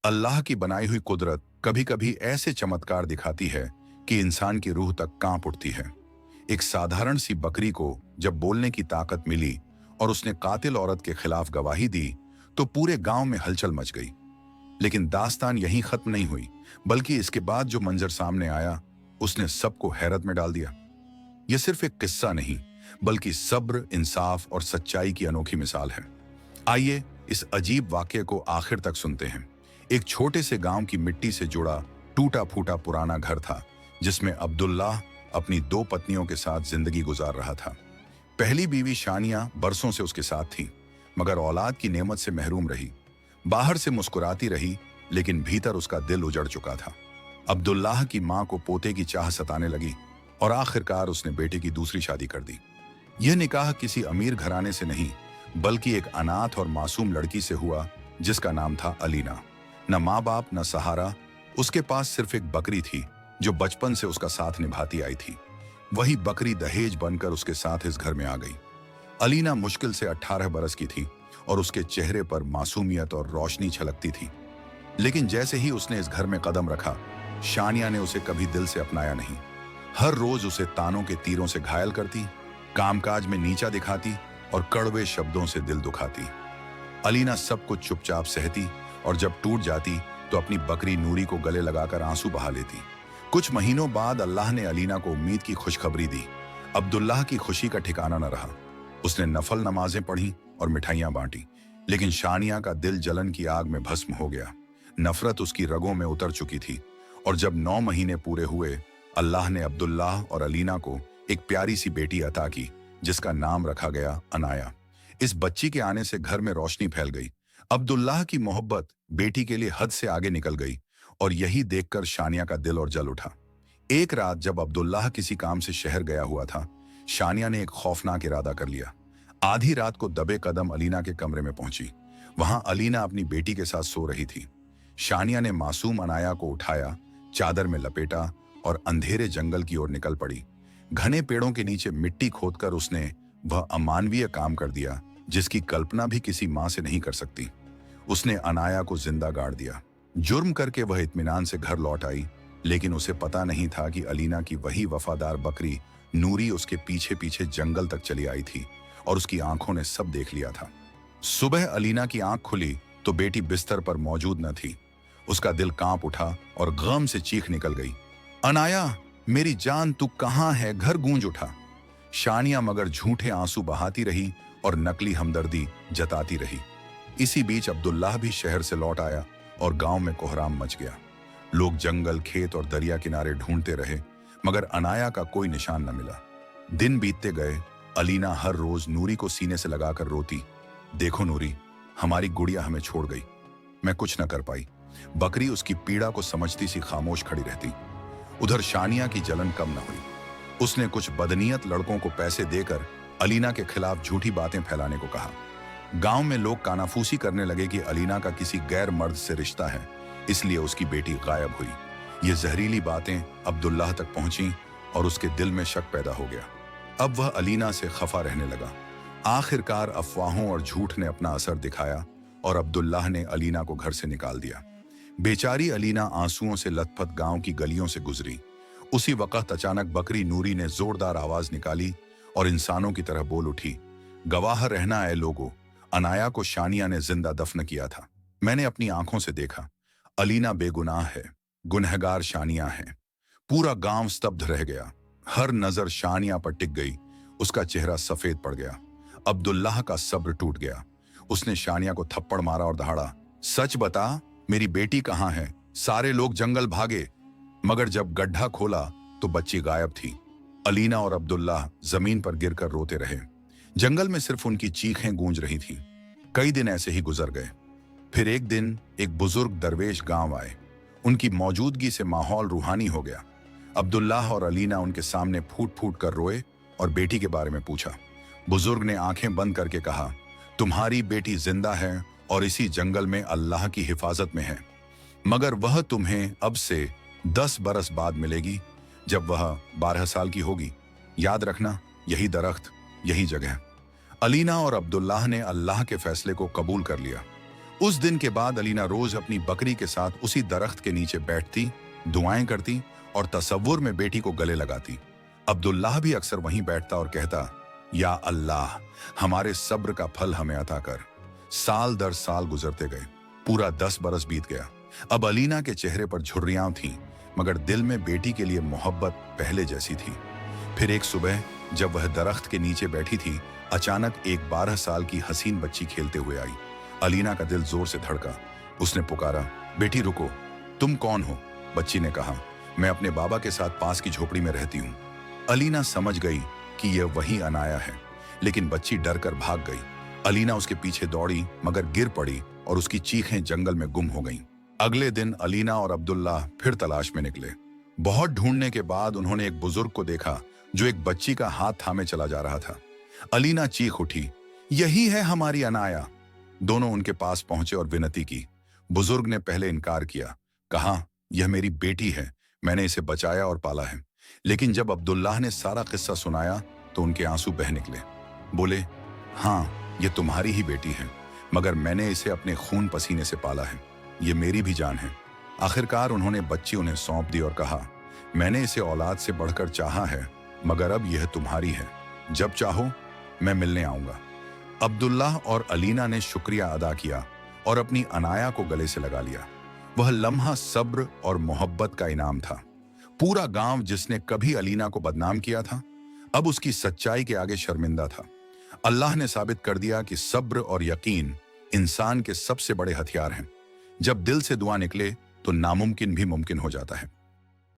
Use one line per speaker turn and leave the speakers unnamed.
अल्लाह की बनाई हुई कुदरत कभी कभी ऐसे चमत्कार दिखाती है कि इंसान की रूह तक कांप उठती है। एक साधारण सी बकरी को जब बोलने की ताकत मिली और उसने कातिल औरत के खिलाफ गवाही दी तो पूरे गांव में हलचल मच गई। लेकिन दास्तान यहीं खत्म नहीं हुई, बल्कि इसके बाद जो मंजर सामने आया उसने सबको हैरत में डाल दिया। यह सिर्फ एक किस्सा नहीं, बल्कि सब्र, इंसाफ और सच्चाई की अनोखी मिसाल है। आइए इस अजीब वाक्य को आखिर तक सुनते हैं। एक छोटे से गांव की मिट्टी से जुड़ा टूटा फूटा पुराना घर था, जिसमें अब्दुल्लाह अपनी दो पत्नियों के साथ जिंदगी गुजार रहा था। पहली बीवी शानिया बरसों से उसके साथ थी, मगर औलाद की नेमत से महरूम रही। बाहर से मुस्कुराती रही, लेकिन भीतर उसका दिल उजड़ चुका था। अब्दुल्लाह की मां को पोते की चाह सताने लगी और आखिरकार उसने बेटे की दूसरी शादी कर दी। यह निकाह किसी अमीर घराने से नहीं, बल्कि एक अनाथ और मासूम लड़की से हुआ, जिसका नाम था अलीना। न माँ बाप न सहारा, उसके पास सिर्फ एक बकरी थी जो बचपन से उसका साथ निभाती आई थी। वही बकरी दहेज बनकर उसके साथ इस घर में आ गई। अलीना मुश्किल से 18 बरस की थी और उसके चेहरे पर मासूमियत और रोशनी छलकती थी। लेकिन जैसे ही उसने इस घर में कदम रखा, शानिया ने उसे कभी दिल से अपनाया नहीं। हर रोज उसे तानों के तीरों से घायल करती, कामकाज में नीचा दिखाती और कड़वे शब्दों से दिल दुखाती। अलीना सब कुछ चुपचाप सहती और जब टूट जाती तो अपनी बकरी नूरी को गले लगाकर आंसू बहा लेती। कुछ महीनों बाद अल्लाह ने अलीना को उम्मीद की खुशखबरी दी। अब्दुल्लाह की खुशी का ठिकाना न रहा। उसने नफल नमाजें पढ़ी और मिठाइयां बांटी, लेकिन शानिया का दिल जलन की आग में भस्म हो गया। नफरत उसकी रगों में उतर चुकी थी। और जब 9 महीने पूरे हुए, अल्लाह ने अब्दुल्लाह और अलीना को एक प्यारी सी बेटी अता की, जिसका नाम रखा गया अनाया। इस बच्ची के आने से घर में रोशनी फैल गई। अब्दुल्लाह की मोहब्बत बेटी के लिए हद से आगे निकल गई और यही देखकर शानिया का दिल और जल उठा। एक रात जब अब्दुल्लाह किसी काम से शहर गया हुआ था, शानिया ने एक खौफनाक इरादा कर लिया। आधी रात को दबे कदम अलीना के कमरे में पहुंची। वहां अलीना अपनी बेटी के साथ सो रही थी। शानिया ने मासूम अनाया को उठाया, चादर में लपेटा और अंधेरे जंगल की ओर निकल पड़ी। घने पेड़ों के नीचे मिट्टी खोदकर उसने वह अमानवीय काम कर दिया जिसकी कल्पना भी किसी मां से नहीं कर सकती। उसने अनाया को जिंदा गाड़ दिया। जुर्म करके वह इत्मीनान से घर लौट आई, लेकिन उसे पता नहीं था कि अलीना की वही वफादार बकरी नूरी उसके पीछे पीछे जंगल तक चली आई थी और उसकी आंखों ने सब देख लिया था। सुबह अलीना की आंख खुली तो बेटी बिस्तर पर मौजूद न थी। उसका दिल कांप उठा और गम से चीख निकल गई, अनाया, मेरी जान, तू कहां है? घर गूंज उठा। शानिया मगर झूठे आंसू बहाती रही और नकली हमदर्दी जताती रही। इसी बीच अब्दुल्लाह भी शहर से लौट आया और गांव में कोहराम मच गया। लोग जंगल, खेत और दरिया किनारे ढूंढते रहे, मगर अनाया का कोई निशान न मिला। दिन बीतते गए। अलीना हर रोज नूरी को सीने से लगाकर रोती, देखो नूरी, हमारी गुड़िया हमें छोड़ गई। मैं कुछ न कर पाई। बकरी उसकी पीड़ा को समझती सी खामोश खड़ी रहती। उधर शानिया की जलन कम न हुई। उसने कुछ बदनीयत लड़कों को पैसे देकर अलीना के खिलाफ झूठी बातें फैलाने को कहा। गांव में लोग कानाफूसी करने लगे कि अलीना का किसी गैर मर्द से रिश्ता है, इसलिए उसकी बेटी गायब हुई। ये जहरीली बातें अब्दुल्लाह तक पहुंची और उसके दिल में शक पैदा हो गया। अब वह अलीना से खफा रहने लगा। आखिरकार अफवाहों और झूठ ने अपना असर दिखाया और अब्दुल्लाह ने अलीना को घर से निकाल दिया। बेचारी अलीना आंसुओं से लथपथ गांव की गलियों से गुजरी। उसी वक्त अचानक बकरी नूरी ने जोरदार आवाज निकाली और इंसानों की तरह बोल उठी, गवाह रहना है लोगों, अनाया को शानिया ने जिंदा दफन किया था। मैंने अपनी आंखों से देखा। अलीना बेगुनाह है, गुनहगार शानिया है। पूरा गांव स्तब्ध रह गया। हर नजर शानिया पर टिक गई। उसका चेहरा सफेद पड़ गया। अब्दुल्लाह का सब्र टूट गया। उसने शानिया को थप्पड़ मारा और दहाड़ा, सच बता, मेरी बेटी कहाँ है? सारे लोग जंगल भागे, मगर जब गड्ढा खोला तो बच्ची गायब थी। अलीना और अब्दुल्लाह जमीन पर गिरकर रोते रहे। जंगल में सिर्फ उनकी चीखें गूंज रही थीं। कई दिन ऐसे ही गुजर गए। फिर एक दिन एक बुजुर्ग दरवेश गांव आए। उनकी मौजूदगी से माहौल रूहानी हो गया। अब्दुल्लाह और अलीना उनके सामने फूट फूट कर रोए और बेटी के बारे में पूछा। बुजुर्ग ने आंखें बंद करके कहा, तुम्हारी बेटी जिंदा है और इसी जंगल में अल्लाह की हिफाजत में है, मगर वह तुम्हें अब से 10 बरस बाद मिलेगी, जब वह 12 साल की होगी। याद रखना, यही दरख्त, यही जगह। अलीना और अब्दुल्लाह ने अल्लाह के फैसले को कबूल कर लिया। उस दिन के बाद अलीना रोज अपनी बकरी के साथ उसी दरख्त के नीचे बैठती, दुआएं करती और तसव्वुर में बेटी को गले लगाती। अब्दुल्लाह भी अक्सर वहीं बैठता और कहता, या अल्लाह, हमारे सब्र का फल हमें अता कर। साल दर साल गुजरते गए, पूरा 10 बरस बीत गया। अब अलीना के चेहरे पर झुर्रियां थीं, मगर दिल में बेटी के लिए मोहब्बत पहले जैसी थी। फिर एक सुबह जब वह दरख्त के नीचे बैठी थी, अचानक एक 12 साल की हसीन बच्ची खेलते हुए आई। अलीना का दिल जोर से धड़का। उसने पुकारा, बेटी रुको, तुम कौन हो? बच्ची ने कहा, मैं अपने बाबा के साथ पास की झोपड़ी में रहती हूँ। अलीना समझ गई कि यह वही अनाया है, लेकिन बच्ची डर कर भाग गई। अलीना उसके पीछे दौड़ी, मगर गिर पड़ी और उसकी चीखें जंगल में गुम हो गईं। अगले दिन अलीना और अब्दुल्लाह फिर तलाश में निकले। बहुत ढूंढने के बाद उन्होंने एक बुजुर्ग को देखा जो एक बच्ची का हाथ थामे चला जा रहा था। अलीना चीख उठी, यही है हमारी अनाया। दोनों उनके पास पहुंचे और विनती की। बुजुर्ग ने पहले इनकार किया, कहा, यह मेरी बेटी है, मैंने इसे बचाया और पाला है। लेकिन जब अब्दुल्लाह ने सारा किस्सा सुनाया तो उनके आंसू बह निकले। बोले, हाँ, ये तुम्हारी ही बेटी है, मगर मैंने इसे अपने खून पसीने से पाला है, ये मेरी भी जान है। आखिरकार उन्होंने बच्ची उन्हें सौंप दी और कहा, मैंने इसे औलाद से बढ़कर चाहा है, मगर अब यह तुम्हारी है, जब चाहो मैं मिलने आऊंगा। अब्दुल्लाह और अलीना ने शुक्रिया अदा किया और अपनी अनाया को गले से लगा लिया। वह लम्हा सब्र और मोहब्बत का इनाम था। पूरा गांव जिसने कभी अलीना को बदनाम किया था, अब उसकी सच्चाई के आगे शर्मिंदा था। अल्लाह ने साबित कर दिया कि सब्र और यकीन इंसान के सबसे बड़े हथियार हैं। जब दिल से दुआ निकले तो नामुमकिन भी मुमकिन हो जाता है।